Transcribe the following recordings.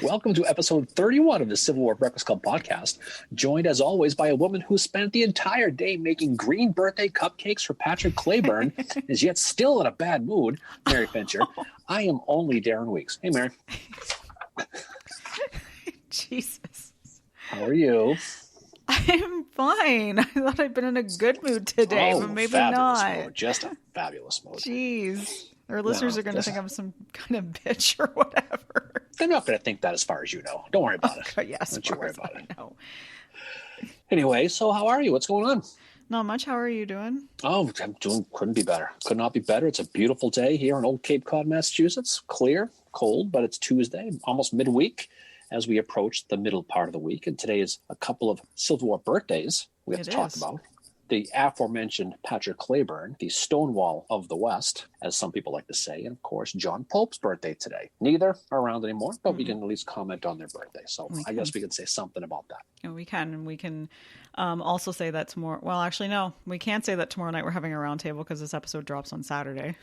Welcome to episode 31 of the Civil War Breakfast Club podcast, joined as always by a woman who spent the entire day making green birthday cupcakes for Patrick Claiborne, is yet still in a bad mood, Mary Fincher. I am only Darren Weeks. Hey, Mary. Jesus. How are you? I'm fine. I thought I'd been in a good mood today, but maybe not. Mood. Just a fabulous mood. Jeez. Our listeners are going to think I'm some kind of bitch or whatever. They're not going to think that as far as you know. Don't worry about it. Yes, don't you worry about it. No. Anyway, so how are you? What's going on? Not much. How are you doing? Oh, I'm doing, couldn't be better. Could not be better. It's a beautiful day here in Old Cape Cod, Massachusetts. Clear, cold, but it's Tuesday, almost midweek as we approach the middle part of the week. And today is a couple of Civil War birthdays we have to talk about. The aforementioned Patrick Claiborne, the Stonewall of the West, as some people like to say, and of course, John Pope's birthday today. Neither are around anymore, but we can at least comment on their birthday. So I guess we can say something about that. Yeah, we can. And we can also say that tomorrow. Well, actually, no, we can't say that tomorrow night we're having a roundtable because this episode drops on Saturday.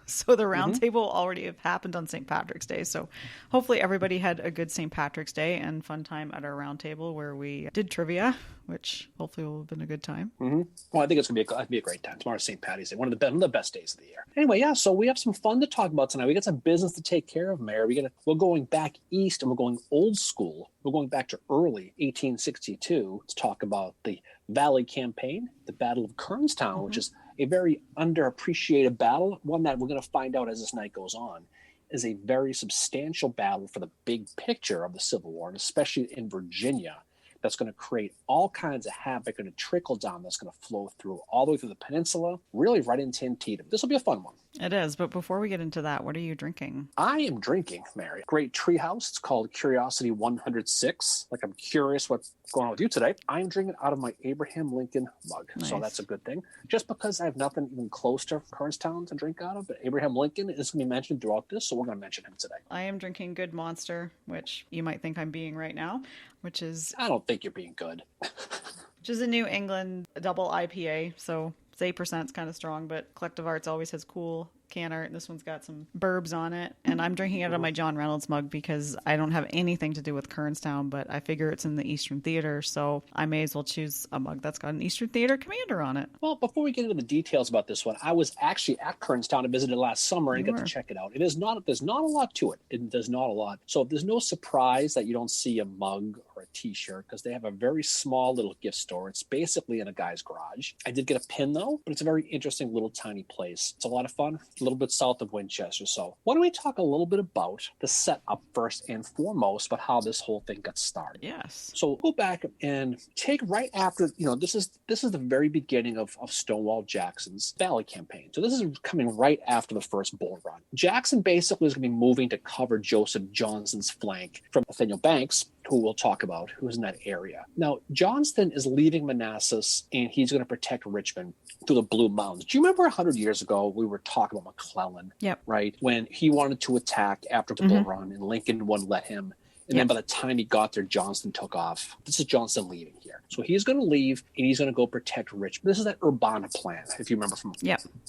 So the roundtable will already have happened on St. Patrick's Day. So hopefully everybody had a good St. Patrick's Day and fun time at our roundtable where we did trivia, which hopefully will have been a good time. Mm-hmm. Well, I think it's going to be a great time. Tomorrow's St. Patty's Day, one of the best days of the year. Anyway, yeah, so we have some fun to talk about tonight. We got some business to take care of, Mayor. We're going back east and we're going old school. We're going back to early 1862 to talk about the Valley Campaign, the Battle of Kernstown, which is a very underappreciated battle, one that we're going to find out as this night goes on, is a very substantial battle for the big picture of the Civil War, and especially in Virginia, that's going to create all kinds of havoc and a trickle down that's going to flow through all the way through the peninsula, really right into Antietam. This will be a fun one. It is, but before we get into that, what are you drinking? I am drinking, Mary. Great treehouse. It's called Curiosity 106. Like, I'm curious what's going on with you today. I'm drinking out of my Abraham Lincoln mug. Nice. So that's a good thing. Just because I have nothing even close to Kernstown to drink out of, but Abraham Lincoln is going to be mentioned throughout this, so we're going to mention him today. I am drinking Good Monster, which you might think I'm being right now, which is... I don't think you're being good. Which is a New England double IPA, so... It's 8%, it's kind of strong, but Collective Arts always has cool can art, and this one's got some burbs on it. And I'm drinking it out of my John Reynolds mug because I don't have anything to do with Kernstown, but I figure it's in the Eastern Theater, so I may as well choose a mug that's got an Eastern Theater commander on it. Well, before we get into the details about this one, I was actually at Kernstown and visited last summer and got to check it out. There's not a lot to it. There's not a lot. So there's no surprise that you don't see a mug or a t-shirt because they have a very small little gift store. It's basically in a guy's garage. I did get a pin though, but it's a very interesting little tiny place. It's a lot of fun. A little bit south of Winchester. So why don't we talk a little bit about the setup first and foremost, but how this whole thing got started. Yes. So go back and take right after, this is the very beginning of Stonewall Jackson's Valley Campaign. So this is coming right after the first Bull Run. Jackson basically is going to be moving to cover Joseph Johnston's flank from Nathaniel Banks, who we'll talk about, who's in that area. Now, Johnston is leaving Manassas, and he's going to protect Richmond through the Blue Mountains. Do you remember 100 years ago, we were talking about McClellan, right? When he wanted to attack after the Bull Run, and Lincoln wouldn't let him. And then by the time he got there, Johnston took off. This is Johnston leaving here. So he's going to leave, and he's going to go protect Richmond. This is that Urbana plan, if you remember from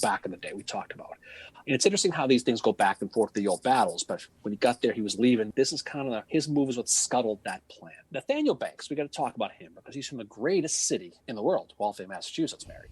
back in the day we talked about. And it's interesting how these things go back and forth, the old battles. But when he got there, he was leaving. This is kind of his move is what scuttled that plan. Nathaniel Banks, we got to talk about him because he's from the greatest city in the world, Waltham, Massachusetts, Mary.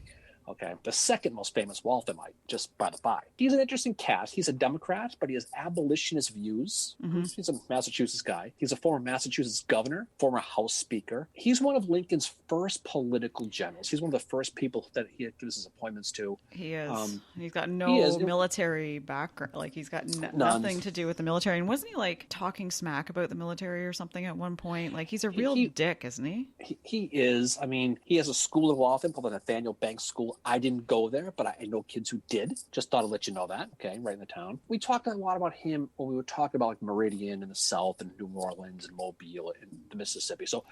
Okay, the second most famous Walthamite, just by the by. He's an interesting cat. He's a Democrat, but he has abolitionist views. He's a Massachusetts guy. He's a former Massachusetts governor, former House Speaker. He's one of Lincoln's first political generals. He's one of the first people that he gives his appointments to. He is. He's got no military background. Like, he's got nothing to do with the military. And wasn't he, like, talking smack about the military or something at one point? Like, he's a real dick, isn't he? He is. I mean, he has a school in Waltham called the Nathaniel Banks School. know I didn't go there, but I know kids who did. Just thought I'd let you know that. Okay, right in the town. We talked a lot about him when we were talking about like Meridian in the South and New Orleans and Mobile and the Mississippi. So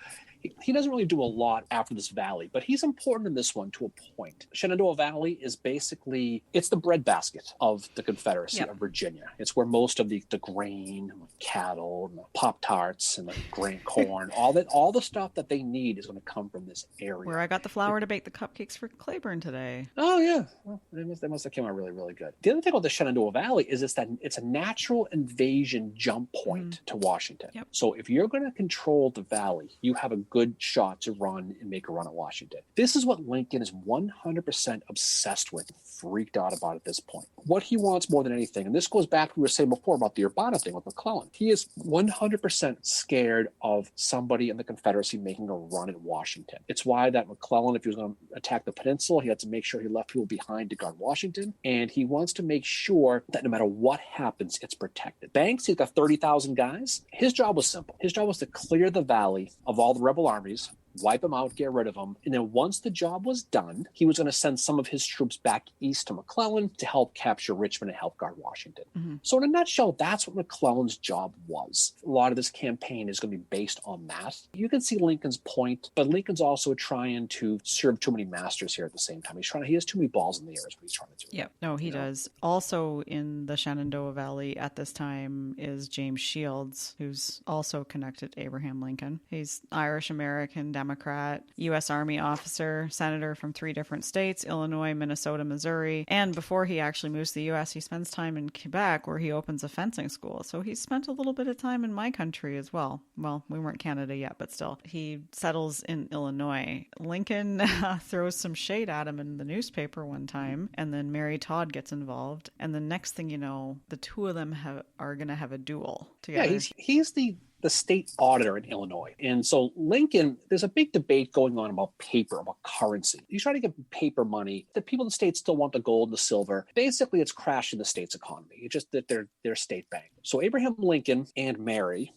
he doesn't really do a lot after this valley, but he's important in this one to a point. Shenandoah Valley is basically, it's the breadbasket of the Confederacy of Virginia. It's where most of the grain, cattle, and the Pop-Tarts and the grain corn, all the stuff that they need is going to come from this area. Where I got the flour to bake the cupcakes for Claiborne today. Oh, yeah. Well, they must have come out really, really good. The other thing about the Shenandoah Valley is that it's a natural invasion jump point to Washington. Yep. So if you're going to control the valley, you have a good shot to run and make a run at Washington. This is what Lincoln is 100% obsessed with, freaked out about at this point. What he wants more than anything, and this goes back to what we were saying before about the Urbana thing with McClellan. He is 100% scared of somebody in the Confederacy making a run at Washington. It's why that McClellan, if he was going to attack the peninsula, he had to make sure he left people behind to guard Washington, and he wants to make sure that no matter what happens, it's protected. Banks, he's got 30,000 guys. His job was simple. His job was to clear the valley of all the rebel armies, wipe them out, get rid of them. And then once the job was done, he was going to send some of his troops back east to McClellan to help capture Richmond and help guard Washington. Mm-hmm. So in a nutshell, that's what McClellan's job was. A lot of this campaign is going to be based on that. You can see Lincoln's point, but Lincoln's also trying to serve too many masters here at the same time. He has too many balls in the air is what he's trying to do. Yeah, no, he does. Also in the Shenandoah Valley at this time is James Shields, who's also connected to Abraham Lincoln. He's Irish-American Democrat, U.S. Army officer, senator from 3 different states, Illinois, Minnesota, Missouri. And before he actually moves to the U.S., he spends time in Quebec where he opens a fencing school. So he spent a little bit of time in my country as well. Well, we weren't Canada yet, but still. He settles in Illinois. Lincoln throws some shade at him in the newspaper one time, and then Mary Todd gets involved. And the next thing you know, the two of them are going to have a duel together. Yeah, he's the state auditor in Illinois. And so Lincoln, there's a big debate going on about paper, about currency. He's trying to get paper money. The people in the state still want the gold and the silver. Basically, it's crashing the state's economy. It's just that they're state bank. So Abraham Lincoln and Mary,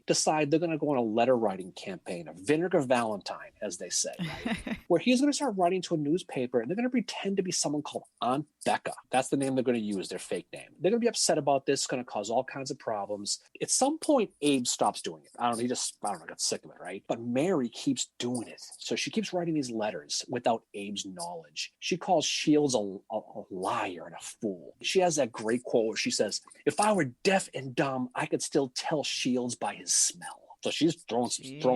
decide they're going to go on a letter writing campaign, a vinegar Valentine, as they say, right? Where he's going to start writing to a newspaper, and they're going to pretend to be someone called Aunt Becca. That's the name they're going to use, their fake name. They're going to be upset about this. It's going to cause all kinds of problems. At some point, Abe stops doing it. Got sick of it, right? But Mary keeps doing it. So she keeps writing these letters without Abe's knowledge. She calls Shields a liar and a fool. She has that great quote where she says, "If I were deaf and dumb, I could still tell Shields by his smell." So she's throwing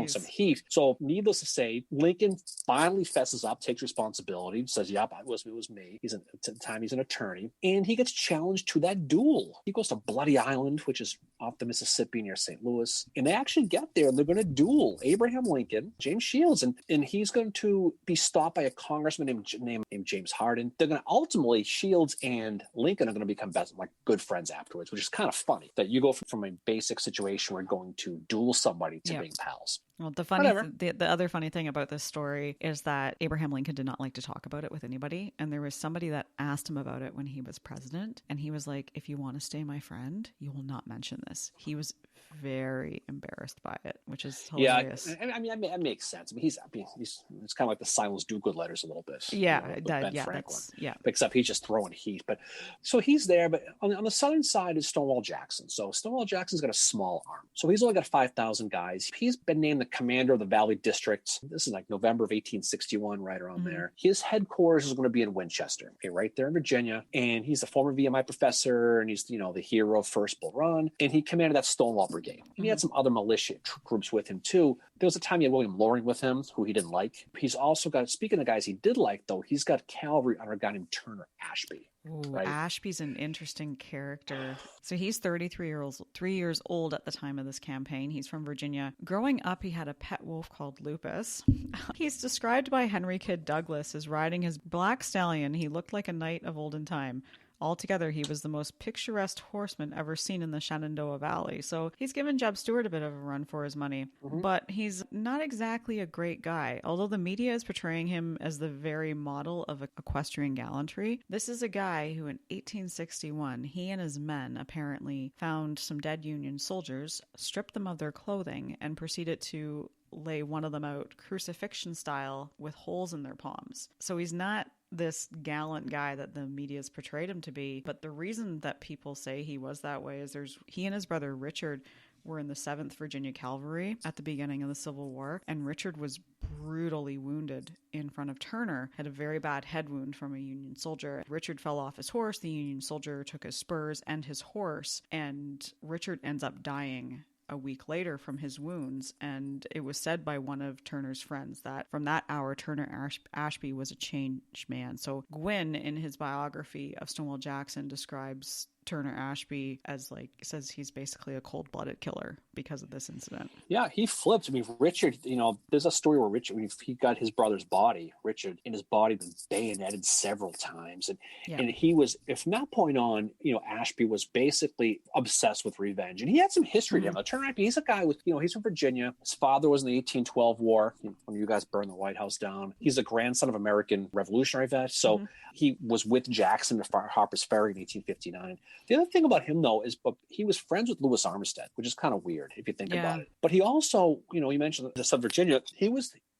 some heat. So needless to say, Lincoln finally fesses up, takes responsibility, says, "Yep, it was me." At the time, he's an attorney, and he gets challenged to that duel. He goes to Bloody Island, which is off the Mississippi near St. Louis, and they actually get there, and they're going to duel Abraham Lincoln, James Shields, and he's going to be stopped by a congressman named James Hardin. They're going to ultimately, Shields and Lincoln are going to become good friends afterwards, which is kind of funny that you go from a basic situation where you're going to duel somebody to being pals. Well, the other funny thing about this story is that Abraham Lincoln did not like to talk about it with anybody. And there was somebody that asked him about it when he was president. And he was like, "If you want to stay my friend, you will not mention this." He was very embarrassed by it, which is hilarious. Yeah, I mean, that makes sense. I mean, he's it's kind of like the Silence Dogood letters a little bit. Ben Franklin. Except he's just throwing heat. But so he's there, but on the southern side is Stonewall Jackson. So Stonewall Jackson's got a small arm. So he's only got 5,000 guys. He's been named the commander of the Valley District. This is like November of 1861, right around there. His headquarters is going to be in Winchester, right there in Virginia. And he's a former VMI professor, and he's the hero of First Bull Run. And he commanded that Stonewall Brigade. And he had some other militia groups with him too. There was a time he had William Loring with him, who he didn't like. He's also got, speaking of guys he did like, though, he's got cavalry under a guy named Turner Ashby. Ooh, right? Ashby's an interesting character. So he's 3 years old at the time of this campaign. He's from Virginia. Growing up, he had a pet wolf called Lupus. He's described by Henry Kidd Douglas as riding his black stallion. He looked like a knight of olden time. Altogether, he was the most picturesque horseman ever seen in the Shenandoah Valley. So he's given Jeb Stuart a bit of a run for his money. But he's not exactly a great guy. Although the media is portraying him as the very model of equestrian gallantry, this is a guy who in 1861, he and his men apparently found some dead Union soldiers, stripped them of their clothing, and proceeded to lay one of them out crucifixion style with holes in their palms. So he's not this gallant guy that the media's portrayed him to be. But the reason that people say he was that way is he and his brother Richard were in the 7th Virginia Cavalry at the beginning of the Civil War, and Richard was brutally wounded in front of Turner, had a very bad head wound from a Union soldier. Richard fell off his horse. The Union soldier took his spurs and his horse, and Richard ends up dying a week later from his wounds. And it was said by one of Turner's friends that from that hour, Turner Ashby was a changed man. So Gwynn, in his biography of Stonewall Jackson, describes Turner Ashby as says he's basically a cold-blooded killer because of this incident. Yeah, he flipped. I mean, Richard, there's a story where Richard, when he got his brother's body, Richard, in his body was bayoneted several times. And he was, from that point on, Ashby was basically obsessed with revenge. And he had some history to him. Turner Ashby, he's a guy with, he's from Virginia. His father was in the 1812 war, when you guys burned the White House down. He's a grandson of American Revolutionary vets. So he was with Jackson at Harper's Ferry in 1859. The other thing about him, though, is he was friends with Louis Armistead, which is kind of weird if you think about it. But he also, you mentioned the South Virginia.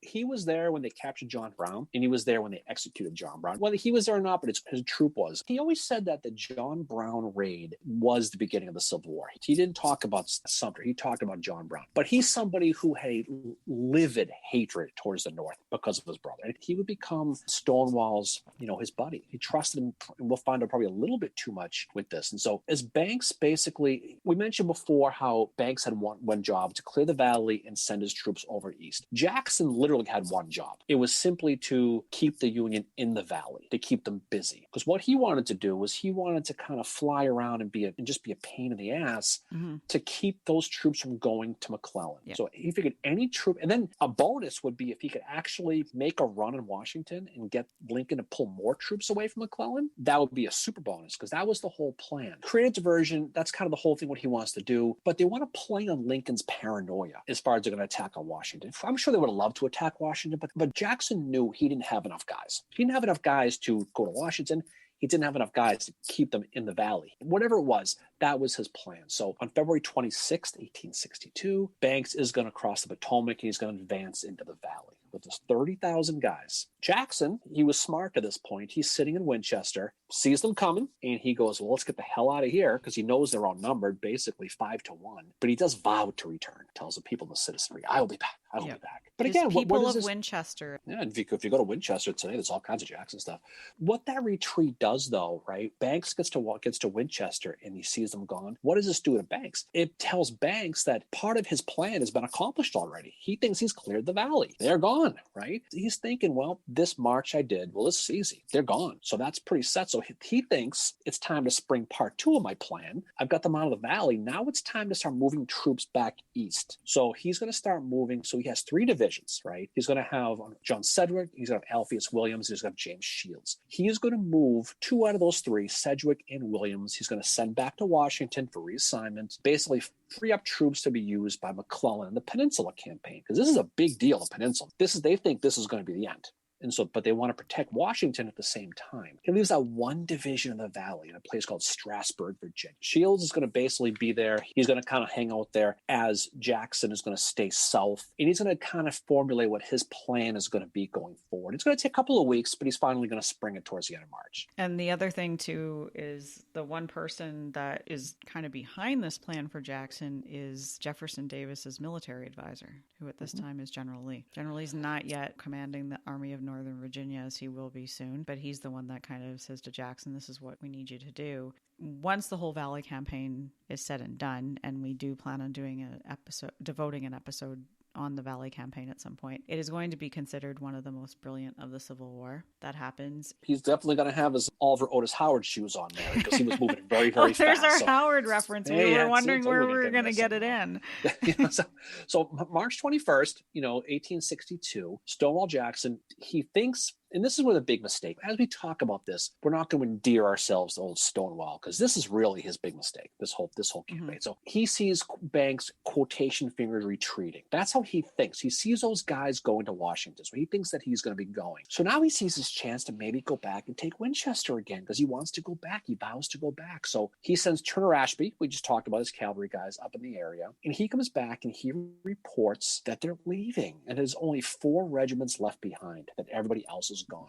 He was there when they captured John Brown, and he was there when they executed John Brown. Whether he was there or not, but his troop was. He always said that the John Brown raid was the beginning of the Civil War. He didn't talk about Sumter. He talked about John Brown. But he's somebody who had a livid hatred towards the North because of his brother. And he would become Stonewall's, his buddy. He trusted him, and we'll find out probably a little bit too much with this. And so as Banks basically, we mentioned before how Banks had one job to clear the valley and send his troops over east. Jackson literally had one job. It was simply to keep the Union in the valley, to keep them busy. Because what he wanted to do was he wanted to kind of fly around and just be a pain in the ass to keep those troops from going to McClellan. Yeah. So he figured any troop, and then a bonus would be if he could actually make a run in Washington and get Lincoln to pull more troops away from McClellan, that would be a super bonus, because that was the whole plan. Create a diversion, that's kind of the whole thing, what he wants to do. But they want to play on Lincoln's paranoia as far as they're going to attack on Washington. I'm sure they would have loved to attack Washington, but Jackson knew he didn't have enough guys. He didn't have enough guys to go to Washington. He didn't have enough guys to keep them in the valley. Whatever it was, that was his plan. So on February 26th, 1862, Banks is going to cross the Potomac and he's going to advance into the valley with his 30,000 guys. Jackson, he was smart to this point. He's sitting in Winchester, sees them coming, and he goes, well, let's get the hell out of here, because he knows they're outnumbered, basically 5-1. But he does vow to return, tells the people in the citizenry, I will be back. I will be back. But again, people what is of Winchester. Yeah, and if you go to Winchester today, there's all kinds of Jackson stuff. What that retreat does, though, right? Banks gets to Winchester and he sees them gone. What does this do to Banks? It tells Banks that part of his plan has been accomplished already. He thinks he's cleared the valley. They're gone, right? He's thinking, well, this march I did, well, this is easy. They're gone. So that's pretty set. So he thinks it's time to spring part 2 of my plan. I've got them out of the valley. Now it's time to start moving troops back east. So he's going to start moving. So he has 3 divisions, right? He's going to have John Sedgwick, he's going to have Alpheus Williams, he's going to have James Shields. He is going to move 2 out of those 3, Sedgwick and Williams. He's going to send back to Washington for reassignment, basically free up troops to be used by McClellan in the Peninsula campaign, because this is a big deal, the Peninsula. They think this is going to be the end. And so, but they want to protect Washington at the same time. He leaves that 1 division in the valley in a place called Strasburg, Virginia. Shields is going to basically be there. He's going to kind of hang out there as Jackson is going to stay south. And he's going to kind of formulate what his plan is going to be going forward. It's going to take a couple of weeks, but he's finally going to spring it towards the end of March. And the other thing, too, is the one person that is kind of behind this plan for Jackson is Jefferson Davis's military advisor, who at this time is General Lee. General Lee's not yet commanding the Army of Northern Virginia, as he will be soon, but he's the one that kind of says to Jackson, this is what we need you to do. Once the whole Valley campaign is said and done, and we do plan on doing devoting an episode on the Valley campaign at some point, it is going to be considered one of the most brilliant of the Civil War that happens. He's definitely going to have his Oliver Otis Howard shoes on there, because he was moving very, very there's fast. There's our Howard reference. We were wondering where we were going to get it in. So March 21st, 1862, Stonewall Jackson, he thinks, and this is where the big mistake, as we talk about this, we're not going to endear ourselves to old Stonewall, because this is really his big mistake, this whole campaign. So he sees Banks, quotation fingers, retreating. That's how he thinks. He sees those guys going to Washington, so he thinks that he's going to be going. So now he sees his chance to maybe go back and take Winchester again, because he wants to go back. He vows to go back. So he sends Turner Ashby, we just talked about his cavalry guys, up in the area, and he comes back and he reports that they're leaving, and there's only 4 regiments left behind, that everybody else is gone.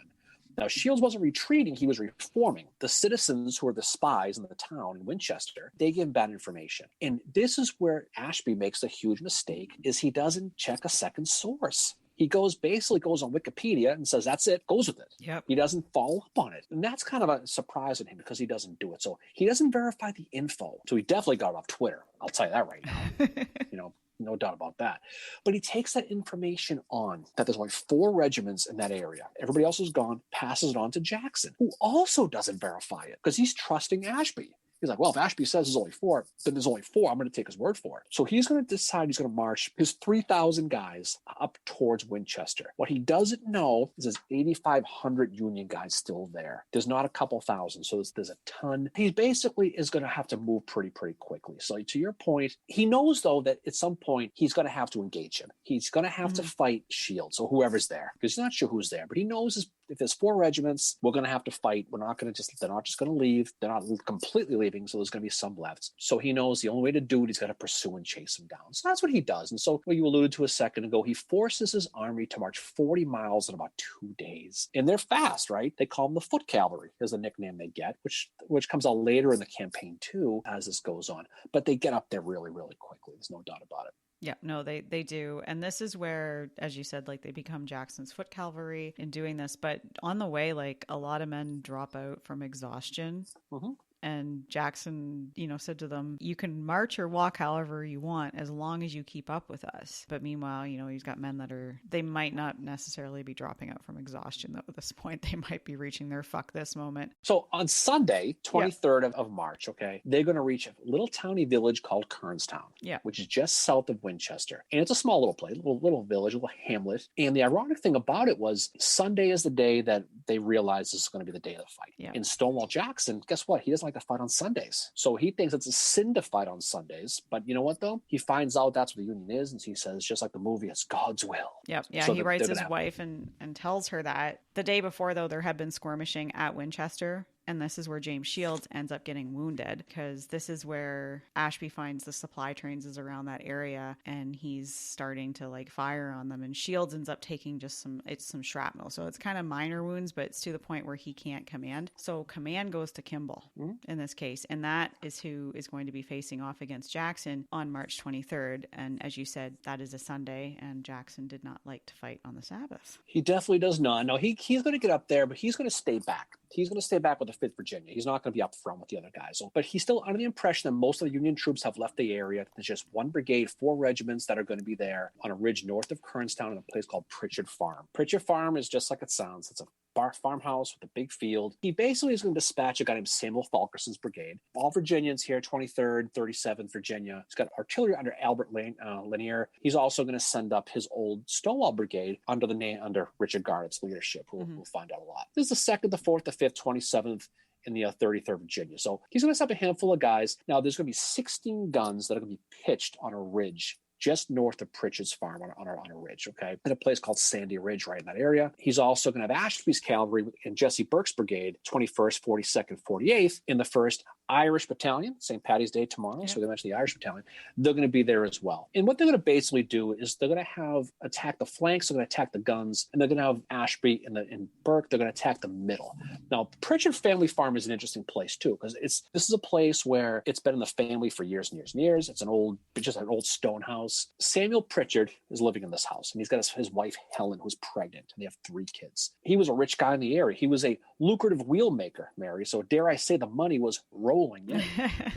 Now, Shields wasn't retreating, he was reforming. The citizens who are the spies in the town in Winchester, they give bad information. And this is where Ashby makes a huge mistake, is he doesn't check a second source. He basically goes on Wikipedia and says, that's it, goes with it. Yep. He doesn't follow up on it. And that's kind of a surprise in him because he doesn't do it. So he doesn't verify the info. So he definitely got it off Twitter. I'll tell you that right now. No doubt about that. But he takes that information on that there's only 4 regiments in that area. Everybody else is gone, passes it on to Jackson, who also doesn't verify it because he's trusting Ashby. He's like, well, if Ashby says there's only 4, then there's only 4. I'm going to take his word for it. So he's going to decide he's going to march his 3,000 guys up towards Winchester. What he doesn't know is there's 8,500 Union guys still there. There's not a couple thousand, so there's a ton. He basically is going to have to move pretty quickly. So to your point, he knows, though, that at some point he's going to have to engage him. He's going to have to fight Shields or whoever's there because he's not sure who's there, but he knows if there's 4 regiments, we're going to have to fight. They're not just going to leave. They're not completely leaving, so there's going to be some left. So he knows the only way to do it, he's got to pursue and chase him down. So that's what he does. And so what you alluded to a second ago, he forces his army to march 40 miles in about 2 days. And they're fast, right? They call them the foot cavalry is the nickname they get, which comes out later in the campaign too as this goes on. But they get up there really quickly. There's no doubt about it. Yeah, no, they do. And this is where, as you said, like they become Jackson's foot cavalry in doing this. But on the way, like a lot of men drop out from exhaustion. Mm-hmm. And Jackson, said to them, you can march or walk however you want as long as you keep up with us. But meanwhile, he's got men they might not necessarily be dropping out from exhaustion, though, at this point. They might be reaching their fuck this moment. So on Sunday, 23rd of March, okay, they're going to reach a little towny village called Kernstown, which is just south of Winchester. And it's a small little place, little village, a little hamlet. And the ironic thing about it was Sunday is the day that they realize this is going to be the day of the fight. Yeah. And Stonewall Jackson, guess what? He doesn't like to fight on Sundays. So he thinks it's a sin to fight on Sundays. But you know what, though? He finds out that's what the Union is, and he says, just like the movie, it's God's will. Yep. Yeah, so he writes his wife and tells her that. The day before, though, there had been skirmishing at Winchester. And this is where James Shields ends up getting wounded, because this is where Ashby finds the supply trains is around that area, and he's starting to fire on them. And Shields ends up taking just some shrapnel. So it's kind of minor wounds, but it's to the point where he can't command. So command goes to Kimball in this case. And that is who is going to be facing off against Jackson on March 23rd. And as you said, that is a Sunday, and Jackson did not like to fight on the Sabbath. He definitely does not. No, he's going to get up there, but he's going to stay back. He's going to stay back with the 5th Virginia. He's not going to be up front with the other guys. But he's still under the impression that most of the Union troops have left the area. There's just 1 brigade, 4 regiments that are going to be there on a ridge north of Kernstown in a place called Pritchard Farm. Pritchard Farm is just like it sounds. It's a farmhouse with a big field. He basically is going to dispatch a guy named Samuel Fulkerson's brigade. All Virginians here, 23rd, 37th Virginia. He's got artillery under Albert Lanier. He's also going to send up his old Stonewall brigade under Richard Garnett's leadership, who we'll find out a lot. This is the 2nd, the 4th, the 5th, 27th, in the 33rd Virginia. So he's going to send up a handful of guys. Now, there's going to be 16 guns that are going to be pitched on a ridge just north of Pritchard's farm on a ridge, okay, in a place called Sandy Ridge right in that area. He's also going to have Ashby's cavalry and Jesse Burke's brigade, 21st, 42nd, 48th, in the 1st Irish Battalion, St. Patty's Day tomorrow, so they mentioned the Irish Battalion. They're going to be there as well. And what they're going to basically do is they're going to attack the flanks, they're going to attack the guns, and they're going to have Ashby and Burke, they're going to attack the middle. Now, Pritchard Family Farm is an interesting place too, because this is a place where it's been in the family for years and years and years. It's just an old stone house. Samuel Pritchard is living in this house, and he's got his wife, Helen, who's pregnant, and they have 3 kids. He was a rich guy in the area. He was a lucrative wheel maker, Mary, so dare I say the money was rolling in,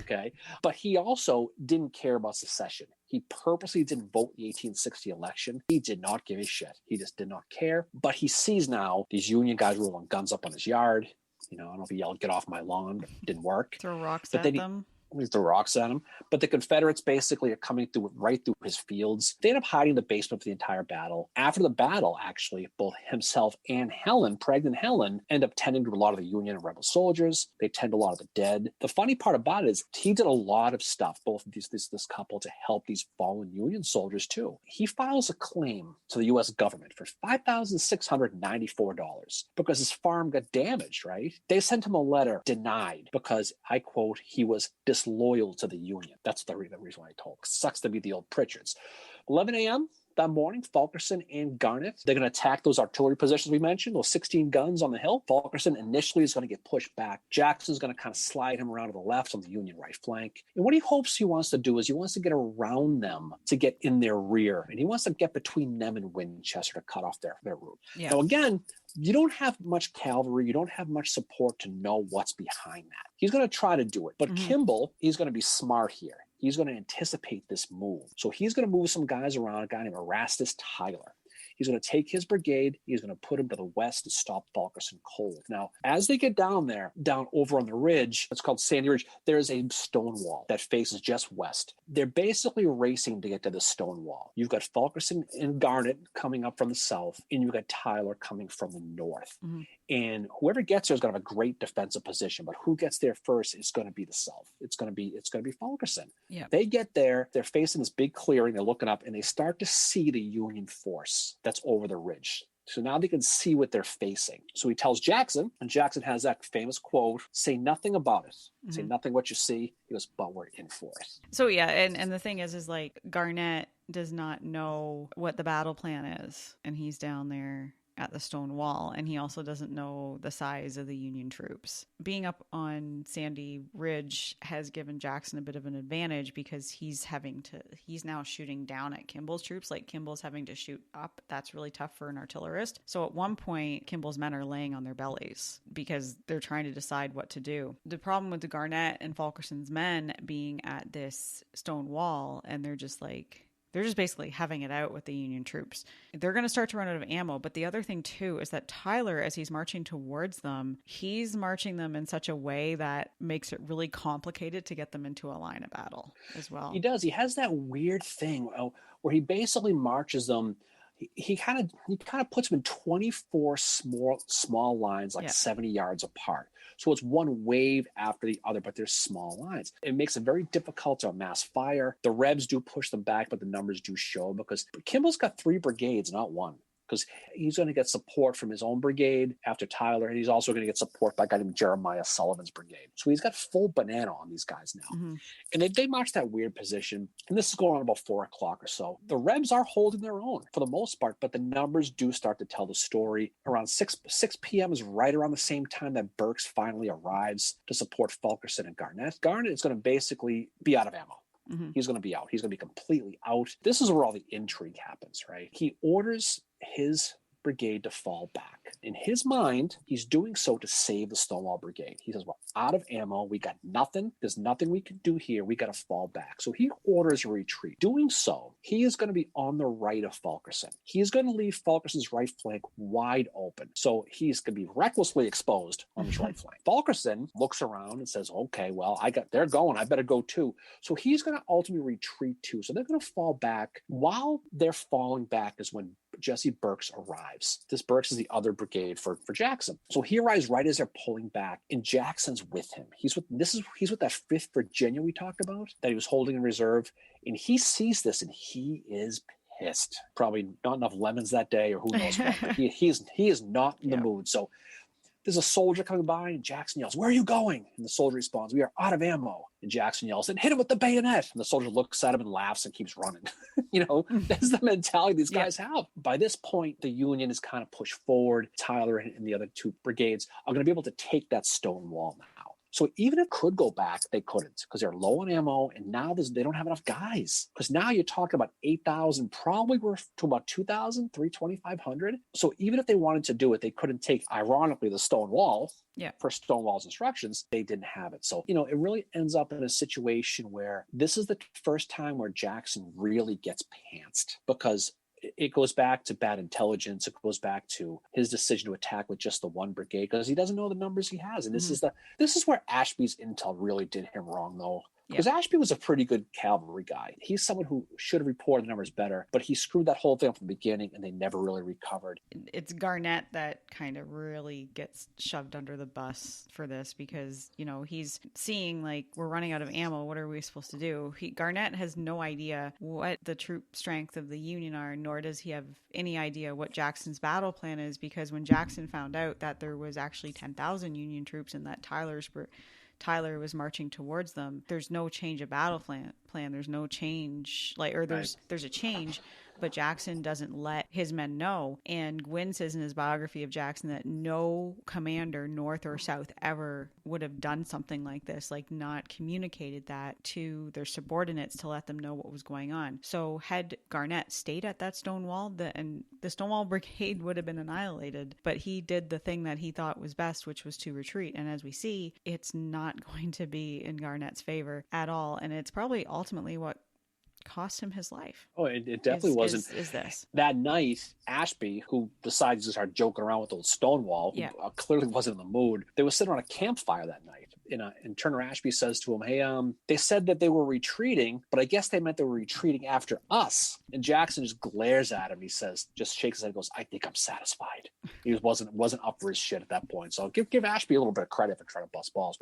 okay? But he also didn't care about secession. He purposely didn't vote in the 1860 election. He did not give a shit. He just did not care. But he sees now these Union guys rolling guns up on his yard. I don't know if he yelled, "Get off my lawn," but it didn't work. Throw rocks at them. We throw rocks at him. But the Confederates basically are coming right through his fields. They end up hiding in the basement for the entire battle. After the battle, actually, both himself and Helen, pregnant Helen, end up tending to a lot of the Union and rebel soldiers. They tend to a lot of the dead. The funny part about it is he did a lot of stuff, both of this couple, to help these fallen Union soldiers too. He files a claim to the U.S. government for $5,694 because his farm got damaged, right? They sent him a letter denied because, I quote, he was disloyal to the Union. That's the reason why I told. Sucks to be the old Pritchards. 11 a.m., that morning, Fulkerson and Garnett, they're going to attack those artillery positions we mentioned, those 16 guns on the hill. Fulkerson initially is going to get pushed back. Jackson's going to kind of slide him around to the left on the Union right flank. And what he wants to do is he wants to get around them to get in their rear. And he wants to get between them and Winchester to cut off their route. Yeah. Now, again, you don't have much cavalry. You don't have much support to know what's behind that. He's going to try to do it. But Kimball, he's going to be smart here. He's going to anticipate this move. So he's going to move some guys around, a guy named Erastus Tyler. He's going to take his brigade. He's going to put him to the west to stop Fulkerson cold. Now, as they get down there, down over on the ridge, it's called Sandy Ridge, there's a stone wall that faces just west. They're basically racing to get to the stone wall. You've got Fulkerson and Garnett coming up from the south, and you've got Tyler coming from the north. And whoever gets there is going to have a great defensive position, but who gets there first is going to be the south. It's going to be Fulkerson. Yeah. They get there, they're facing this big clearing, they're looking up, and they start to see the Union force that's over the ridge. So now they can see what they're facing. So he tells Jackson, and Jackson has that famous quote, say nothing about it. Say nothing what you see. He goes, but we're in for it. So yeah, and the thing is like Garnett does not know what the battle plan is, and he's down there at the stone wall, and he also doesn't know the size of the Union troops. Being up on Sandy Ridge has given Jackson a bit of an advantage because he's now shooting down at Kimball's troops, like Kimball's having to shoot up. That's really tough for an artillerist. So at one point, Kimball's men are laying on their bellies because they're trying to decide what to do. The problem with the Garnett and Fulkerson's men being at this stone wall, and they're just basically having it out with the Union troops. They're going to start to run out of ammo. But the other thing, too, is that Tyler, as he's marching towards them, he's marching them in such a way that makes it really complicated to get them into a line of battle as well. He does. He has that weird thing where he basically marches them. He kind of puts them in 24 small lines, like 70 yards apart. So it's one wave after the other, but they're small lines. It makes it very difficult to amass fire. The Rebs do push them back, but the numbers do show because Kimball's got 3 brigades, not 1. Because he's going to get support from his own brigade after Tyler, and he's also going to get support by a guy named Jeremiah Sullivan's brigade. So he's got full banana on these guys now. And they march that weird position, and this is going on about 4 o'clock or so. The Rebs are holding their own for the most part, but the numbers do start to tell the story. Around 6 p.m. is right around the same time that Burks finally arrives to support Fulkerson and Garnett. Garnett is going to basically be out of ammo. He's going to be out. He's going to be completely out. This is where all the intrigue happens, right? He orders his brigade to fall back. In his mind, he's doing so to save the Stonewall Brigade. He says, we're out of ammo. We got nothing. There's nothing we can do here. We got to fall back. So he orders a retreat. Doing so, he is going to be on the right of Fulkerson. He is going to leave Fulkerson's right flank wide open. So he's going to be recklessly exposed on his right flank. Fulkerson looks around and says, okay, well, they're going. I better go too. So he's going to ultimately retreat too. So they're going to fall back. While they're falling back is when Jesse Burks arrives. This Burks is the other brigade for Jackson. So he arrives right as they're pulling back, and Jackson's with him. He's with that 5th Virginia we talked about that he was holding in reserve, and he sees this and he is pissed. Probably not enough lemons that day, or who knows what. But he is not in the mood. So there's a soldier coming by, and Jackson yells, "Where are you going?" And the soldier responds, "We are out of ammo." And Jackson yells, "And hit him with the bayonet." And the soldier looks at him and laughs and keeps running. That's the mentality these guys have. By this point, the Union is kind of pushed forward. Tyler and the other 2 brigades are going to be able to take that stone wall now. So even if it could go back, they couldn't because they're low on ammo, and now they don't have enough guys. Because now you're talking about 8,000, probably worth to about 2,000, 2,500. So even if they wanted to do it, they couldn't take, ironically, the stone wall. For Stonewall's instructions, they didn't have it. So, it really ends up in a situation where this is the first time where Jackson really gets pantsed because it goes back to bad intelligence. It goes back to his decision to attack with just the 1 brigade because he doesn't know the numbers he has. And this is where Ashby's intel really did him wrong, though. Because Ashby was a pretty good cavalry guy. He's someone who should have reported the numbers better, but he screwed that whole thing up from the beginning, and they never really recovered. It's Garnett that kind of really gets shoved under the bus for this because, he's seeing, we're running out of ammo. What are we supposed to do? Garnett has no idea what the troop strength of the Union are, nor does he have any idea what Jackson's battle plan is, because when Jackson found out that there was actually 10,000 Union troops and that Tyler was marching towards them, there's no change of battle plan. There's no change, there's a change, but Jackson doesn't let his men know. And Gwynn says in his biography of Jackson that no commander, North or South, ever would have done something like this, like not communicated that to their subordinates to let them know what was going on. So had Garnett stayed at that Stonewall, the Stonewall Brigade would have been annihilated, but he did the thing that he thought was best, which was to retreat. And as we see, it's not going to be in Garnett's favor at all. And it's probably ultimately what cost him his life. Oh, it definitely wasn't. Is this that night? Ashby, who decided to start joking around with old Stonewall, who clearly wasn't in the mood, they were sitting on a campfire that night. And Turner Ashby says to him, "Hey, they said that they were retreating, but I guess they meant they were retreating after us." And Jackson just glares at him. He says, just shakes his head, and goes, "I think I'm satisfied." He wasn't up for his shit at that point. So give Ashby a little bit of credit for trying to bust balls.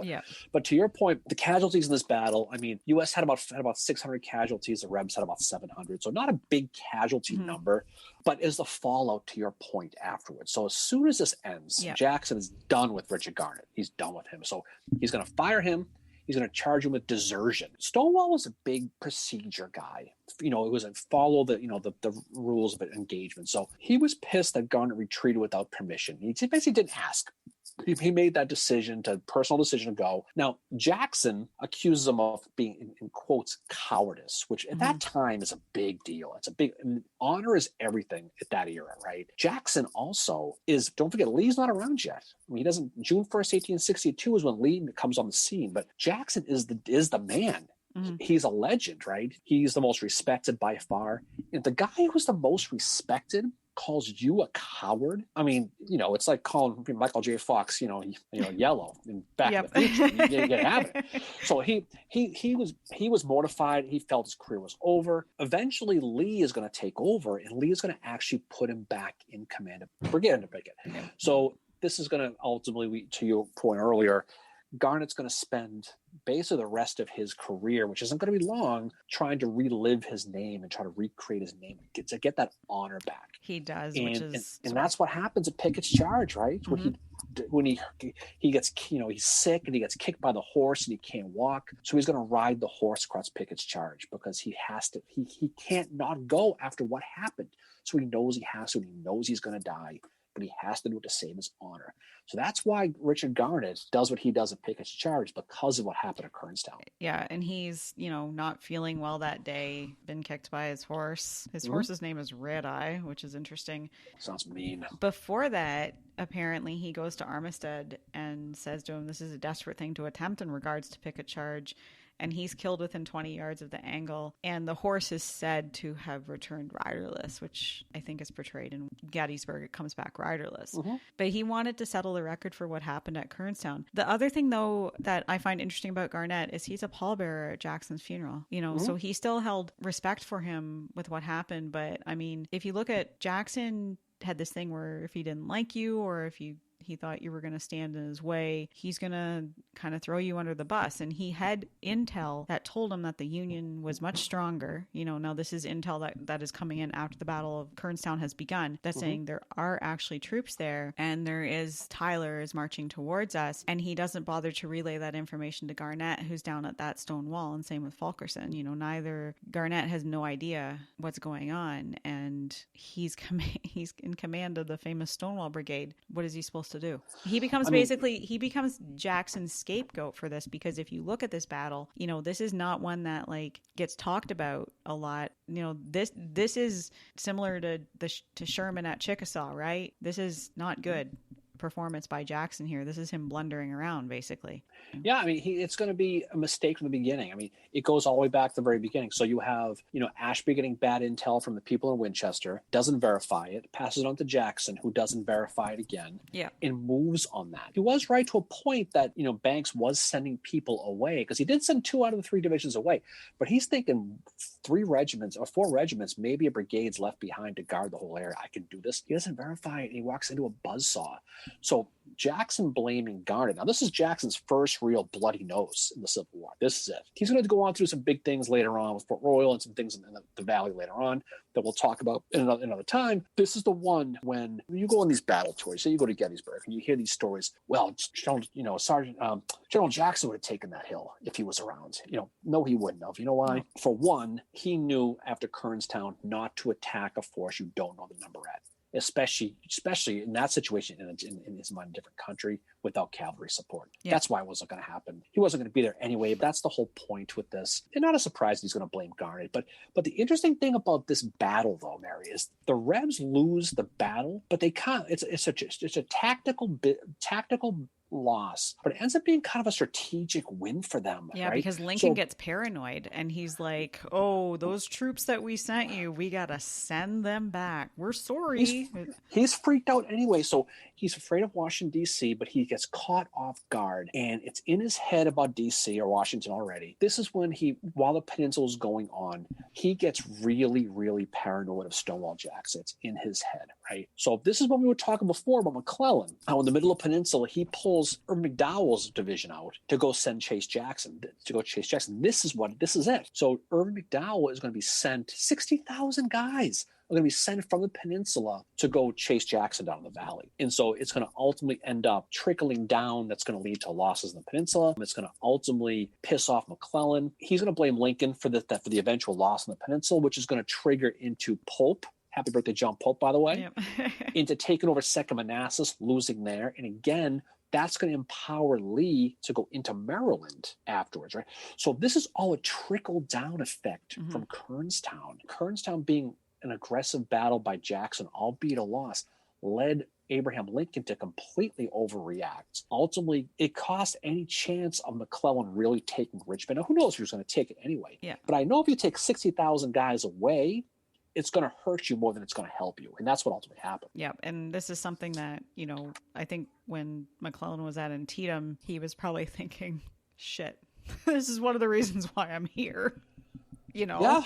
But to your point, the casualties in this battle, I mean, U.S. had about 600 casualties. The Rebs had about 700. So not a big casualty number, but is the fallout to your point afterwards. So as soon as this ends, Jackson is done with Richard Garnett. He's done with him. So he's going to fire him. He's going to charge him with desertion. Stonewall was a big procedure guy. It was a follow the rules of engagement. So he was pissed that Garnett retreated without permission. He basically didn't ask. He made that personal decision to go. Now, Jackson accuses him of being, in quotes, cowardice, which at that time is a big deal. Honor is everything at that era, right? Jackson also don't forget, Lee's not around yet. I mean, June 1st, 1862 is when Lee comes on the scene, but Jackson is the man. He's a legend, right? He's the most respected by far. And the guy who's the most respected calls you a coward. I mean, it's like calling Michael J. Fox, yellow in Back in the Future. You have it. So he was mortified. He felt his career was over. Eventually, Lee is going to take over, and Lee is going to actually put him back in command of Brigade. So this is going to ultimately, to your point earlier, Garnett's going to spend basically the rest of his career, which isn't going to be long, trying to relive his name and try to recreate his name to get that honor back. He does, and that's what happens at Pickett's Charge, right? When he gets, he's sick and he gets kicked by the horse and he can't walk, so he's going to ride the horse across Pickett's Charge because he has to. He can't not go after what happened. So he knows he has to. And he knows he's going to die, but he has to do it to save his honor. So that's why Richard Garnett does what he does at Pickett's Charge, because of what happened at Kernstown. Yeah, and he's, not feeling well that day, been kicked by his horse. His horse's name is Red Eye, which is interesting. Sounds mean. Before that, apparently he goes to Armistead and says to him, this is a desperate thing to attempt in regards to Pickett's Charge. And he's killed within 20 yards of the angle. And the horse is said to have returned riderless, which I think is portrayed in Gettysburg. It comes back riderless. But he wanted to settle the record for what happened at Kernstown. The other thing, though, that I find interesting about Garnett is he's a pallbearer at Jackson's funeral. So he still held respect for him with what happened. But, I mean, if you look at Jackson had this thing where if he didn't like you or if he thought you were going to stand in his way, he's going to kind of throw you under the bus. And he had intel that told him that the Union was much stronger. Now this is intel that is coming in after the Battle of Kernstown has begun. That's saying there are actually troops there and Tyler is marching towards us. And he doesn't bother to relay that information to Garnett, who's down at that Stonewall, and same with Fulkerson. Neither Garnett has no idea what's going on, and he's in command of the famous Stonewall Brigade. What is he supposed to do? He becomes Jackson's scapegoat for this, because if you look at this battle, this is not one that gets talked about a lot. This is similar to Sherman at Chickasaw, right? This is not good performance by Jackson here. This is him blundering around, basically. Yeah, I mean, it's going to be a mistake from the beginning. I mean, it goes all the way back to the very beginning. So you have, Ashby getting bad intel from the people in Winchester, doesn't verify it, passes it on to Jackson, who doesn't verify it again, and moves on that. He was right to a point that, Banks was sending people away, because he did send 2 out of the 3 divisions away, but he's thinking 3 regiments or 4 regiments, maybe a brigade's left behind to guard the whole area. I can do this. He doesn't verify it. He walks into a buzzsaw. So Jackson blaming Garnet. Now, this is Jackson's first real bloody nose in the Civil War. This is it. He's going to go on through some big things later on with Fort Royal and some things in the Valley later on that we'll talk about in another time. This is the one when you go on these battle tours, say you go to Gettysburg and you hear these stories. Well, General Jackson would have taken that hill if he was around. No, he wouldn't have. You know why? For one, he knew after Kernstown not to attack a force you don't know the number at. Especially in that situation in his mind, a different country without cavalry support. Yeah. That's why it wasn't going to happen. He wasn't going to be there anyway. But that's the whole point with this. And not a surprise he's going to blame Garnet. But the interesting thing about this battle, though, Mary, is the Rebs lose the battle, but they can't. It's a tactical loss, but it ends up being kind of a strategic win for them. Yeah, right? Because Lincoln gets paranoid and he's like, "Oh, those troops that we sent you, we gotta send them back. We're sorry." He's freaked out anyway, so he's afraid of Washington, D.C., but he gets caught off guard, and it's in his head about D.C. or Washington already. This is when while the peninsula is going on, he gets really, really paranoid of Stonewall Jackson. It's in his head, right? So this is what we were talking before about McClellan. How in the middle of the peninsula, he pulls Irvin McDowell's division out to go chase Jackson. This is it. So Irvin McDowell is going to be sent, 60,000 guys are going to be sent from the peninsula to go chase Jackson down the valley. And so it's going to ultimately end up trickling down. That's going to lead to losses in the peninsula. It's going to ultimately piss off McClellan. He's going to blame Lincoln for the eventual loss in the peninsula, which is going to trigger into Pope. Happy birthday, John Pope, by the way. Yep. Into taking over Second Manassas, losing there. And again, that's going to empower Lee to go into Maryland afterwards, right? So this is all a trickle-down effect from Kernstown. Kernstown being an aggressive battle by Jackson, albeit a loss, led Abraham Lincoln to completely overreact. Ultimately, it cost any chance of McClellan really taking Richmond. Now, who knows if he was going to take it anyway? Yeah. But I know if you take 60,000 guys away, it's going to hurt you more than it's going to help you. And that's what ultimately happened. Yeah. And this is something that, I think when McClellan was at Antietam, he was probably thinking, shit, this is one of the reasons why I'm here. Yeah,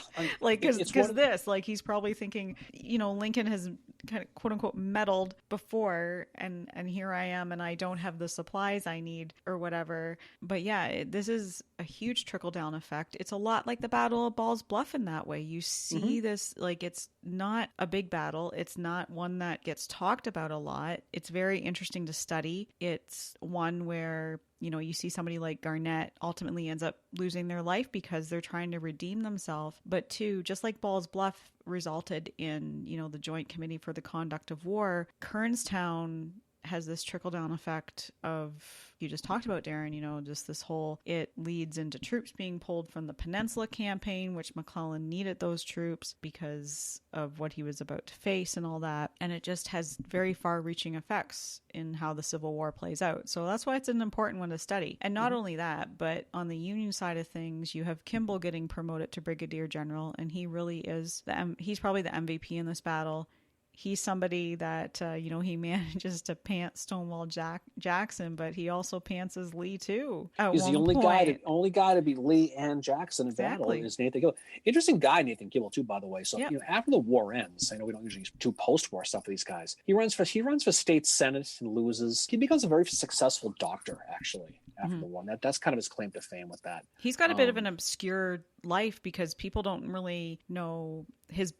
he's probably thinking, Lincoln has kind of quote unquote meddled before, and here I am, and I don't have the supplies I need or whatever. But yeah, this is a huge trickle down effect. It's a lot like the Battle of Ball's Bluff in that way. You see this, it's not a big battle. It's not one that gets talked about a lot. It's very interesting to study. It's one where you see somebody like Garnet ultimately ends up losing their life because they're trying to redeem themselves. But two, just like Ball's Bluff resulted in, the Joint Committee for the Conduct of War, Kernstown has this trickle-down effect of, you just talked about, Darren, just this whole, it leads into troops being pulled from the Peninsula campaign, which McClellan needed those troops because of what he was about to face and all that. And it just has very far-reaching effects in how the Civil War plays out. So that's why it's an important one to study. And not only that, but on the Union side of things, you have Kimball getting promoted to Brigadier General, and he really is, he's probably the MVP in this battle. He's somebody that, he manages to pants Stonewall Jackson, but he also pantses Lee too. He's the only guy to beat Lee and Jackson in battle is Nathan Gibble. Interesting guy, Nathan Gibble too, by the way. So after the war ends, I know we don't usually do post-war stuff with these guys. He runs for state senate and loses. He becomes a very successful doctor actually after the war. That's kind of his claim to fame with that. He's got a bit of an obscure life because people don't really know his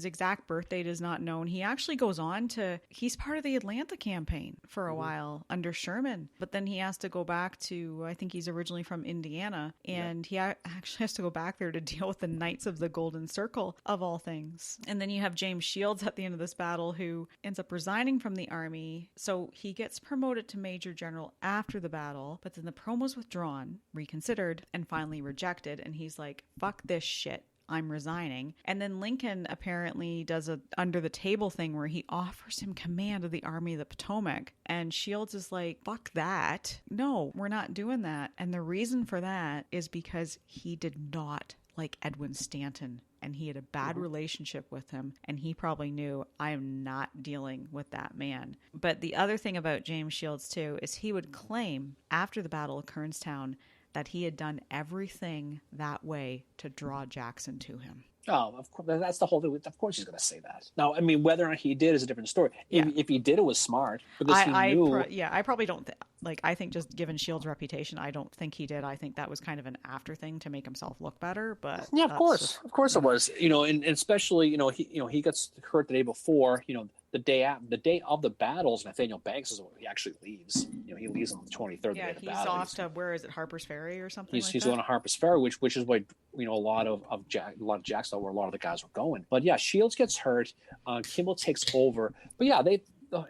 exact birth date is not known. He actually goes on he's part of the Atlanta campaign for a while under Sherman, but then he has to go back to, I think he's originally from Indiana, and he actually has to go back there to deal with the Knights of the Golden Circle of all things. And then you have James Shields at the end of this battle who ends up resigning from the army. So he gets promoted to Major General after the battle, but then the promo's withdrawn, reconsidered, and finally rejected. And he's like, fuck this shit. I'm resigning. And then Lincoln apparently does a under the table thing where he offers him command of the Army of the Potomac. And Shields is like, fuck that. No, we're not doing that. And the reason for that is because he did not like Edwin Stanton. And he had a bad relationship with him. And he probably knew, I am not dealing with that man. But the other thing about James Shields too is he would claim after the Battle of Kernstown that he had done everything that way to draw Jackson to him. Oh, of course, that's the whole thing. Of course, he's going to say that. Now, I mean, whether or not he did is a different story. Yeah. If he did, it was smart because he knew. I probably don't like. I think just given Shield's reputation, I don't think he did. I think that was kind of an after thing to make himself look better. But Yeah, of course, it whatever. was. And especially, he gets hurt the day before. The day of the battles, Nathaniel Banks is when he actually leaves. He leaves on the 23rd, the day Yeah, of the he's battle. off to where is it, Harper's Ferry or something like He's that? going to Harper's Ferry, which is why a lot of Jacksonville, where a lot of the guys were going. But yeah, Shields gets hurt. Kimball takes over. But yeah,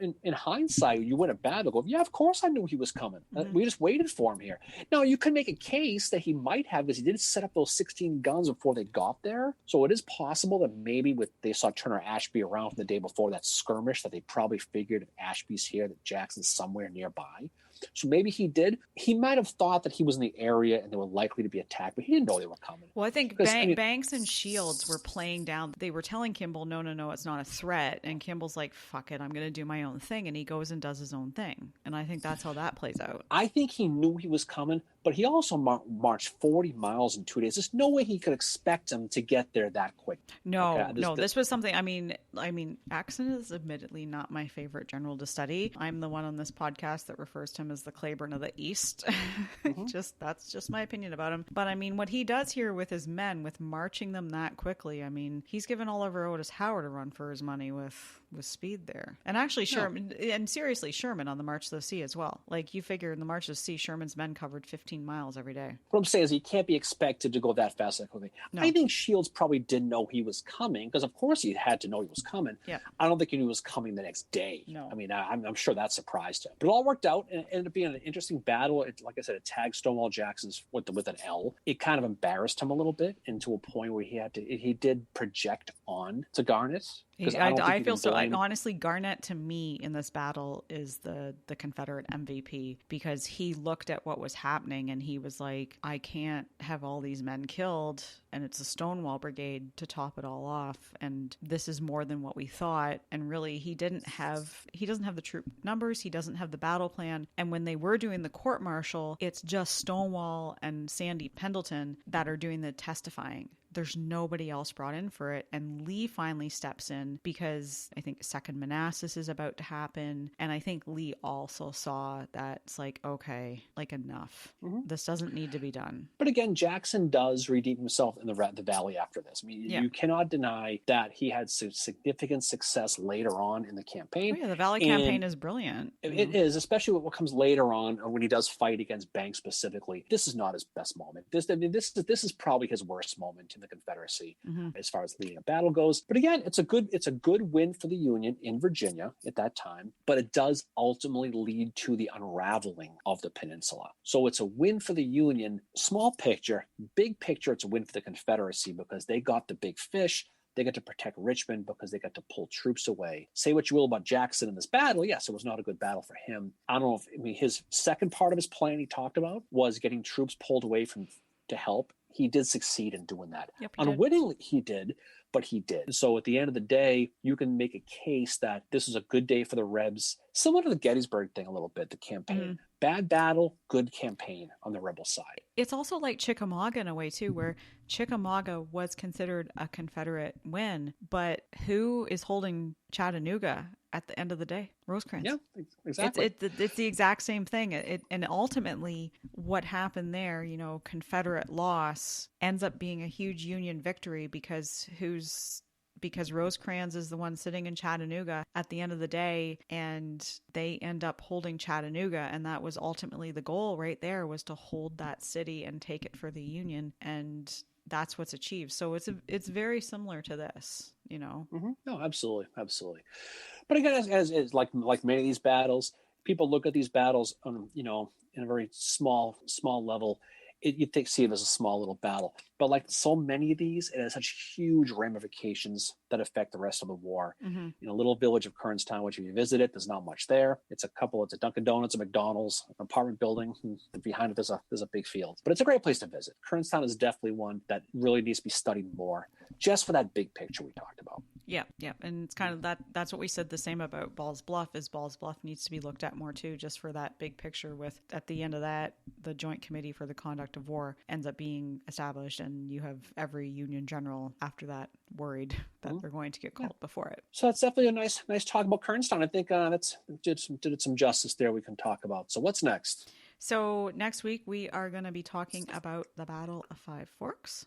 in hindsight, you win a battle. Go, yeah, of course I knew he was coming. We just waited for him here. Now you could make a case that he might have, because he did set up those 16 guns before they got there. So it is possible that maybe they saw Turner Ashby around from the day before that skirmish, that they probably figured if Ashby's here, that Jackson's somewhere nearby. So maybe he did. He might have thought that he was in the area and they were likely to be attacked, but he didn't know they were coming. Well, I think Banks and Shields were playing down. They were telling Kimball, no, it's not a threat. And Kimball's like, fuck it, I'm going to do my own thing. And he goes and does his own thing. And I think that's how that plays out. I think he knew he was coming, but he also marched 40 miles in 2 days. There's no way he could expect him to get there that quick. No, this was something. I mean, Axon is admittedly not my favorite general to study. I'm the one on this podcast that refers to him as the Claiborne of the East. That's just my opinion about him. But I mean, what he does here with his men, with marching them that quickly, I mean, he's given Oliver Otis Howard a run for his money with speed there. And actually, Sherman, and seriously, Sherman on the March to the Sea as well. Like, you figure in the March to the Sea, Sherman's men covered 15 miles every day. What I'm saying is he can't be expected to go that fast that quickly. No. I think Shields probably didn't know he was coming, because of course he had to know he was coming. Yeah. I don't think he knew he was coming the next day. No. I mean, I'm sure that surprised him. But it all worked out, and it ended up being an interesting battle. Like I said, it tagged Stonewall Jackson's with an L. It kind of embarrassed him a little bit, into a point where he did project on to Garnett. I feel so. Honestly, Garnett to me in this battle is the Confederate MVP, because he looked at what was happening and he was like, I can't have all these men killed and it's a Stonewall brigade to top it all off, and this is more than what we thought. And really, he doesn't have the troop numbers, he doesn't have the battle plan. And when they were doing the court martial, it's just Stonewall and Sandy Pendleton that are doing the testifying. There's nobody else brought in for it. And Lee finally steps in because I think Second Manassas is about to happen. And I think Lee also saw that it's like, okay, like enough. This doesn't need to be done. But again, Jackson does redeem himself in the valley after this. I mean, you cannot deny that he had significant success later on in the campaign. Oh, yeah, the Valley campaign is brilliant. It is, especially what comes later on, or when he does fight against Banks specifically. This is not his best moment. This is probably his worst moment in the Confederacy as far as leading a battle goes. But again, it's a good win for the Union in Virginia at that time, but it does ultimately lead to the unraveling of the peninsula. So it's a win for the Union, small picture. Big picture, it's a win for the Confederacy, because they got the big fish. They got to protect Richmond because they got to pull troops away. Say what you will about Jackson in this battle. Yes, it was not a good battle for him. I don't know his second part of his plan he talked about was getting troops pulled away to help. He did succeed in doing that. Yep, Unwittingly, he did, but he did. So at the end of the day, you can make a case that this is a good day for the Rebs, similar to the Gettysburg thing a little bit, the campaign. Bad battle, good campaign on the rebel side. It's also like Chickamauga in a way, too, where Chickamauga was considered a Confederate win, but who is holding Chattanooga at the end of the day? Rosecrans. Yeah, exactly. It's the exact same thing. And ultimately, what happened there, Confederate loss ends up being a huge Union victory, because Rosecrans is the one sitting in Chattanooga at the end of the day, and they end up holding Chattanooga. And that was ultimately the goal right there, was to hold that city and take it for the Union. And that's what's achieved. So it's very similar to this, No, absolutely. But again, as like many of these battles, people look at these battles on, in a very small level. You see it as a small little battle, but like so many of these, it has such huge ramifications that affect the rest of the war. In a little village of Kernstown, which if you visit it, there's not much there. It's a Dunkin' Donuts, a McDonald's, an apartment building. And behind it, there's a big field, but it's a great place to visit. Kernstown is definitely one that really needs to be studied more, just for that big picture we talked about. Yeah. And it's kind of that's what we said the same about Ball's Bluff, is Ball's Bluff needs to be looked at more too, just for that big picture, with at the end of that, the Joint Committee for the Conduct of War ends up being established, and you have every Union general after that worried that they're going to get called before it. So that's definitely a nice talk about Kernstown. I think that's did it some justice there we can talk about. So what's next? So next week we are going to be talking about the Battle of Five Forks.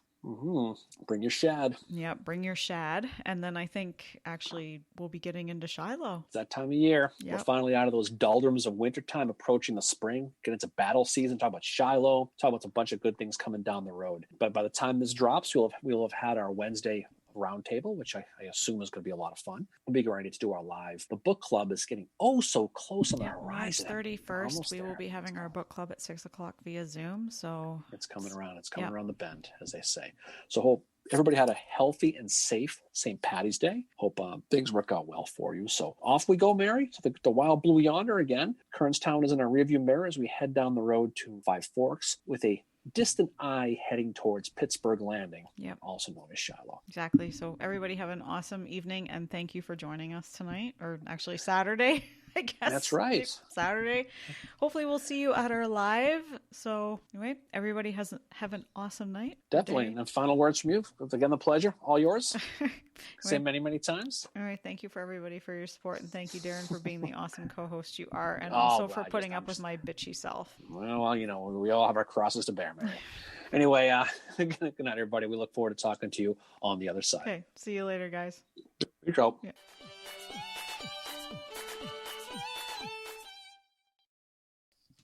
Bring your shad. Yeah, bring your shad. And then I think actually we'll be getting into Shiloh. It's that time of year. Yep. We're finally out of those doldrums of wintertime, approaching the spring, get into battle season, talk about Shiloh, talk about a bunch of good things coming down the road. But by the time this drops, we'll have had our Wednesday roundtable, which I assume is going to be a lot of fun. We'll be ready to do our live. The book club is getting so close on the horizon. March 31st, we will be having our book club at 6:00 via Zoom. So it's coming around. It's coming around the bend, as they say. So hope everybody had a healthy and safe St. Patty's Day. Hope things work out well for you. So off we go, Mary. So the wild blue yonder again. Kernstown is in our rearview mirror as we head down the road to Five Forks with a distant eye heading towards Pittsburgh Landing, also known as Shiloh. Exactly. So everybody have an awesome evening, and thank you for joining us tonight, or actually Saturday, I guess. That's right. Saturday. Hopefully we'll see you at our live. So anyway, everybody have an awesome night. Definitely. And then final words from you. It's again the pleasure. All yours. Say many, many times. All right. Thank you for everybody for your support, and thank you, Darren, for being the awesome co-host you are, and also for putting up with my bitchy self. Well, we all have our crosses to bear, Mary. Anyway, good night, everybody. We look forward to talking to you on the other side. Okay. See you later, guys. Here you go. Yeah.